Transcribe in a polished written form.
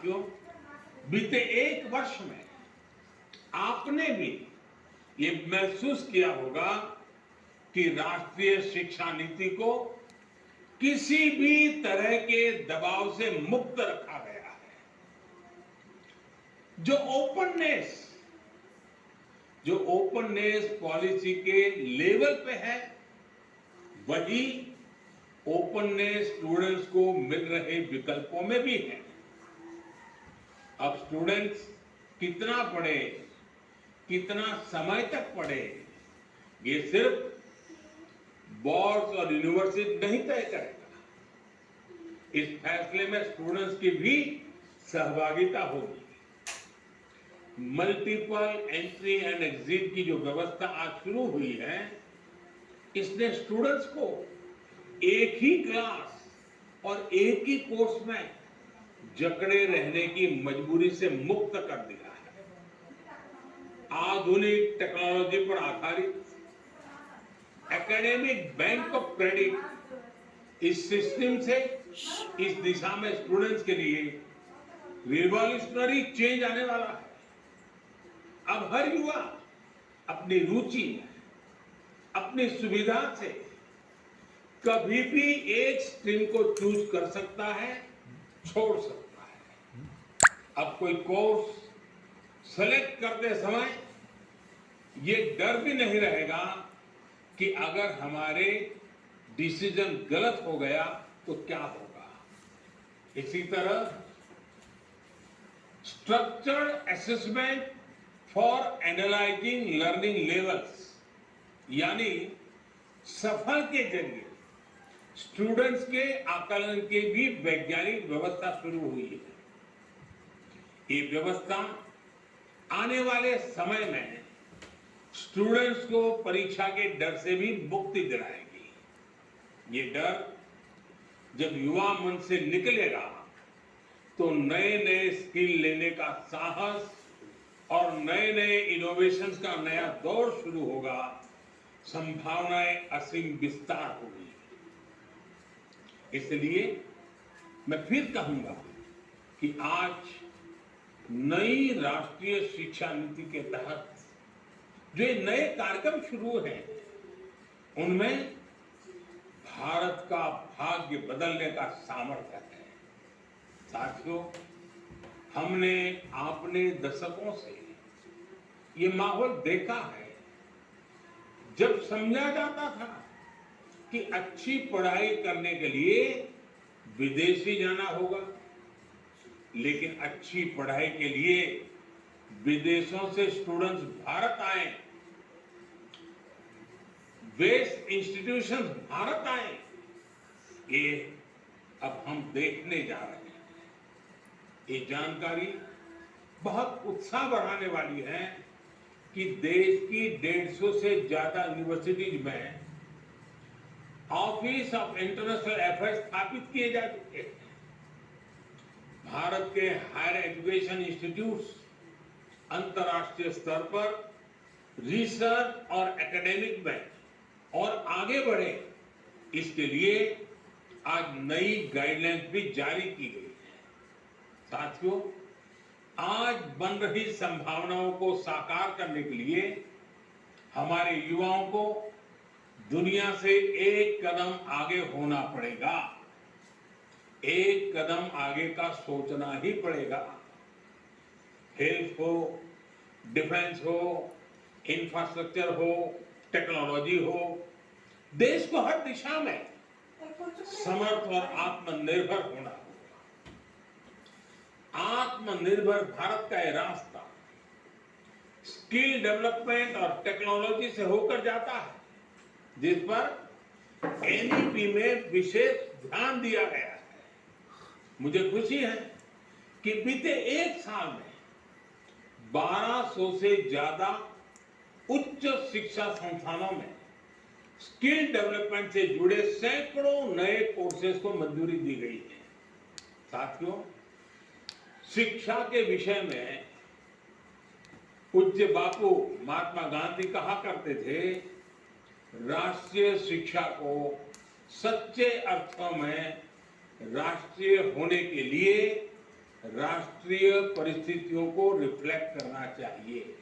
साथियों, बीते एक वर्ष में आपने भी ये महसूस किया होगा कि राष्ट्रीय शिक्षा नीति को किसी भी तरह के दबाव से मुक्त रखा गया है। जो ओपननेस पॉलिसी के लेवल पे है, वही ओपननेस स्टूडेंट्स को मिल रहे विकल्पों में भी है। अब स्टूडेंट्स कितना पढ़े, कितना समय तक पढ़े, ये सिर्फ बोर्ड और यूनिवर्सिटी नहीं तय करेगा। इस फैसले में स्टूडेंट्स की भी सहभागिता होगी। मल्टीपल एंट्री एंड एग्जिट की जो व्यवस्था आज शुरू हुई है, इसने स्टूडेंट्स को एक ही क्लास और एक ही कोर्स में जकड़े रहने की मजबूरी से मुक्त कर दिया है। आधुनिक टेक्नोलॉजी पर आधारित एकेडमिक बैंक ऑफ क्रेडिट, इस सिस्टम से इस दिशा में स्टूडेंट्स के लिए रिवॉल्यूशनरी चेंज आने वाला है। अब हर युवा अपनी रुचि, अपनी सुविधा से कभी भी एक स्ट्रीम को चूज कर सकता है, छोड़ सकता है। अब कोई कोर्स सेलेक्ट करते समय ये डर भी नहीं रहेगा कि अगर हमारे डिसीजन गलत हो गया तो क्या होगा। इसी तरह structured assessment for analysing learning levels, यानी सफल के जरिए स्टूडेंट्स के आकलन की भी वैज्ञानिक व्यवस्था शुरू हुई है। ये व्यवस्था आने वाले समय में स्टूडेंट्स को परीक्षा के डर से भी मुक्ति दिलाएगी। ये डर जब युवा मन से निकलेगा तो नए नए स्किल लेने का साहस और नए नए इनोवेशंस का नया दौर शुरू होगा। संभावनाएं असीम विस्तार होगी। इसलिए मैं फिर कहूंगा कि आज नई राष्ट्रीय शिक्षा नीति के तहत जो नए कार्यक्रम शुरू हैं, उनमें भारत का भाग्य बदलने का सामर्थ्य है। साथियों, हमने अपने दशकों से ये माहौल देखा है, जब समझा जाता था कि अच्छी पढ़ाई करने के लिए विदेश ही जाना होगा, लेकिन अच्छी पढ़ाई के लिए विदेशों से स्टूडेंट्स भारत आए, बेस्ट इंस्टीट्यूशन भारत आए, ये अब हम देखने जा रहे हैं। ये जानकारी बहुत उत्साह बढ़ाने वाली है कि देश की 150 से ज्यादा यूनिवर्सिटीज में ऑफिस ऑफ इंटरनेशनल अफेयर्स स्थापित किए जा चुके हैं। भारत के हायर एजुकेशन इंस्टीट्यूट्स अंतर्राष्ट्रीय स्तर पर रिसर्च और एकेडमिक में और आगे बढ़े, इसके लिए आज नई गाइडलाइंस भी जारी की गई है। साथियों, आज बन रही संभावनाओं को साकार करने के लिए हमारे युवाओं को दुनिया से एक कदम आगे होना पड़ेगा। एक कदम आगे का सोचना ही पड़ेगा। हेल्थ हो, डिफेंस हो, इंफ्रास्ट्रक्चर हो, टेक्नोलॉजी हो, देश को हर दिशा में समर्थ और आत्मनिर्भर होना होगा। आत्मनिर्भर भारत का यह रास्ता स्किल डेवलपमेंट और टेक्नोलॉजी से होकर जाता है, जिस पर एनईपी में विशेष ध्यान दिया गया है। मुझे खुशी है कि बीते एक साल में 1200 से ज्यादा उच्च शिक्षा संस्थानों में स्किल डेवलपमेंट से जुड़े सैकड़ों नए कोर्सेज को मंजूरी दी गई है। साथियों, शिक्षा के विषय में पूज्य बापू महात्मा गांधी कहा करते थे, राष्ट्रीय शिक्षा को सच्चे अर्थों में राष्ट्रीय होने के लिए राष्ट्रीय परिस्थितियों को रिफ्लेक्ट करना चाहिए।